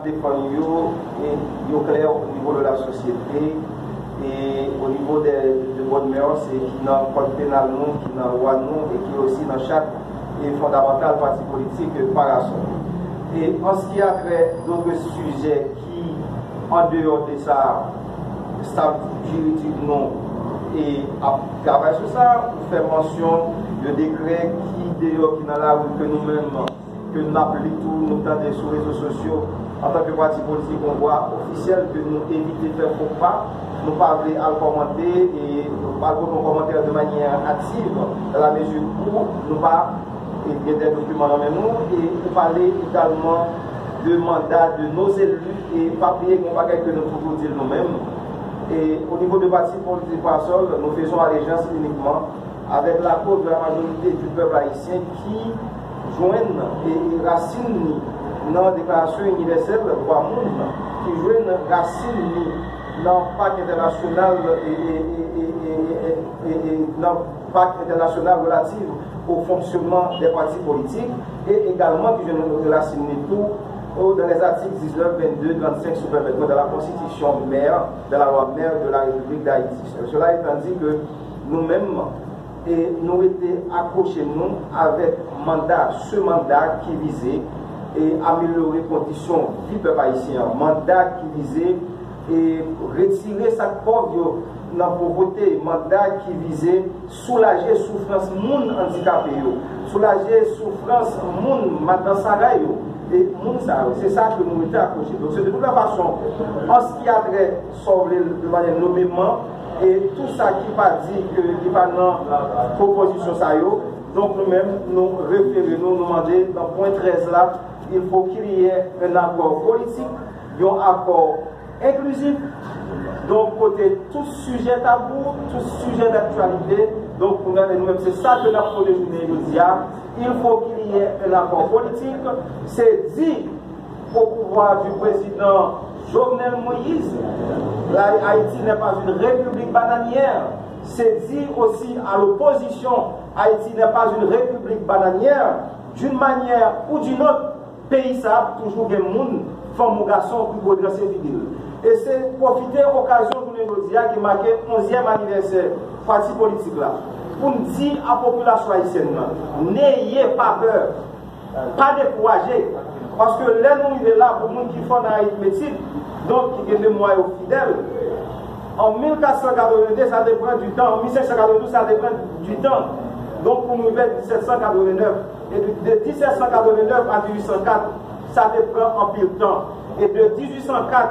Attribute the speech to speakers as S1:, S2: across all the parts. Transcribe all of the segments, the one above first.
S1: Défendre yo clair au niveau de la société et au niveau de bonne mœurs et qui dans le code pénal nous, qui dans la loi nous et qui aussi dans chaque fondamental parti politique par son. Et en ce qui a trait d'autres sujets qui, en dehors de ça, statut juridique non et à travailler sur ça, on fait mention de décret qui dehors qui dans la rue que nous-mêmes que nous appliquons nous dans sur les réseaux sociaux en tant que parti politique, on voit officiel que nous évitons de faire faux pas, nous parler à le commenter et nous parlons nos commentaires de manière active dans la mesure où nous pas des documents dans nous et nous parler également de mandat de nos élus et pas oublier qu'on va que nous pouvons dire nous-mêmes. Et au niveau de parti politique par sol, nous faisons allégeance uniquement avec l'accord de la majorité du peuple haïtien qui joignent et racine dans la déclaration universelle des droits de l'homme, qui joignent racine dans le pacte international et dans le pacte international relatif au fonctionnement des partis politiques et également qui joignent racine tout dans les articles 19, 22, 35 sous permettant de la Constitution mère, de la loi mère de la République d'Haïti. Cela étant dit que nous-mêmes, nous étions accrochés nous avec ce mandat qui visait et améliorer les conditions du peuple haïtien, mandat qui visait et retirer sa pauvre dans la pauvreté, mandat qui visait soulager souffrance monde handicapé, soulager souffrance monde maintenant sarayo et monde ça, c'est ça que nous étions accrochés. Donc c'est de toute façon, en ce qui a trait sauver de manière nommément et tout ça qui va dire que qui va dans la proposition ça donc nous-mêmes nous référer nous demander dans le point 13 là il faut qu'il y ait un accord politique, un accord inclusif, donc côté tout sujet tabou, tout sujet d'actualité, donc pour nous-mêmes c'est ça que la journée dit, il faut qu'il y ait un accord politique, c'est dit au pouvoir du président Jovenel Moïse, Haïti n'est pas une république bananière, c'est dit aussi à l'opposition, Haïti n'est pas une république bananière, d'une manière ou d'une autre, pays ça toujours des monde, femmes ou garçons pour progresser civil. Et c'est profiter de l'occasion de qui marque le 11e anniversaire parti politique là, pour nous dire à la population haïtienne, n'ayez pas peur, pas découragé, parce que là nous est là pour nous qui font l'arithmétique, donc qui est mémoire fidèle. En 1482, ça dépend du temps, en 1592, ça dépend du temps. Donc pour nous, 1789, et de 1789 à 1804, ça dépend en pile temps. Et de 1804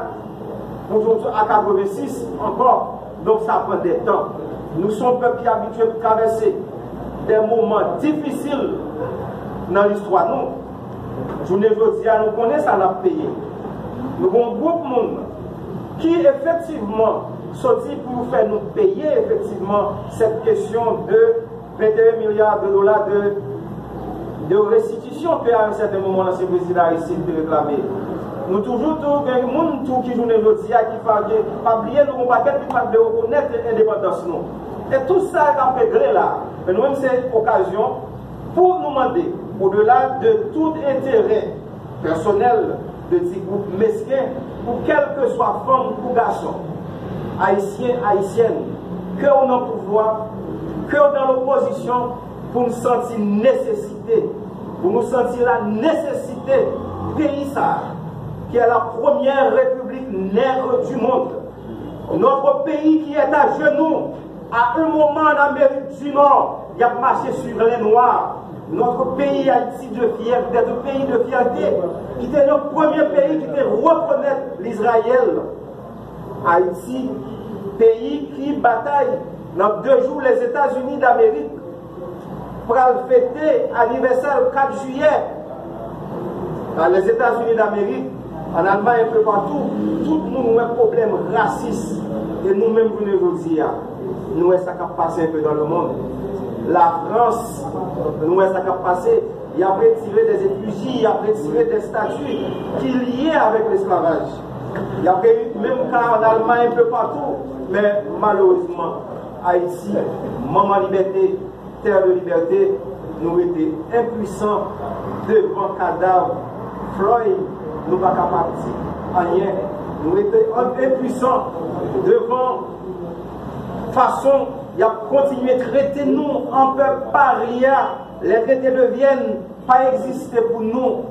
S1: à 86 encore, donc ça prend des temps. Nous sommes peuple qui habitués à traverser des moments difficiles dans l'histoire. Nous, journée aujourd'hui, nous connaissons ça, nous payé. Nous avons un groupe de monde qui effectivement sorti pour faire nous payer effectivement cette question de 21 milliards de dollars de restitution qu'à un certain moment l'ancien président Aristide de réclamer. Nous toujours tout le monde qui joue aujourd'hui qui pas oublier nous paquet qui pas de reconnaître l'indépendance nous. Et tout ça est intégré là. Mais nous-mêmes c'est occasion pour nous demander au-delà de tout intérêt personnel de petits groupes mesquins pour quel que soit femme ou garçon, haïtien, haïtienne, que on a pouvoir, que dans l'opposition, pour nous sentir nécessité, pour nous sentir la nécessité pays ça, qui est la première république nègre du monde. Notre pays qui est à genoux, à un moment en Amérique du Nord, il a marché sur les Noirs. Notre pays Haïti de fierté, d'être pays de fierté, qui était le premier pays qui était reconnaître l'Israël. Haïti, pays qui bataille dans 2 jours les États-Unis d'Amérique pour fêter l'anniversaire 4 juillet. Dans les États-Unis d'Amérique, en Allemagne, un peu partout, tout le monde a un problème raciste. Et nous-mêmes, nous dire, nous avons ça qui a passé un peu dans le monde. La France, nous avons ça qui a passé. Il a retiré des effigies, il a retiré des statues qui liaient avec l'esclavage. Il y a eu même cas en Allemagne, un peu partout. Mais malheureusement, Haïti, maman liberté, terre de liberté, nous étions impuissants devant cadavre Floyd, nous pas capables de dire rien. Nous étions impuissants devant façon, il a continué de traiter nous en peuple paria. Les traités deviennent pas exister pour nous.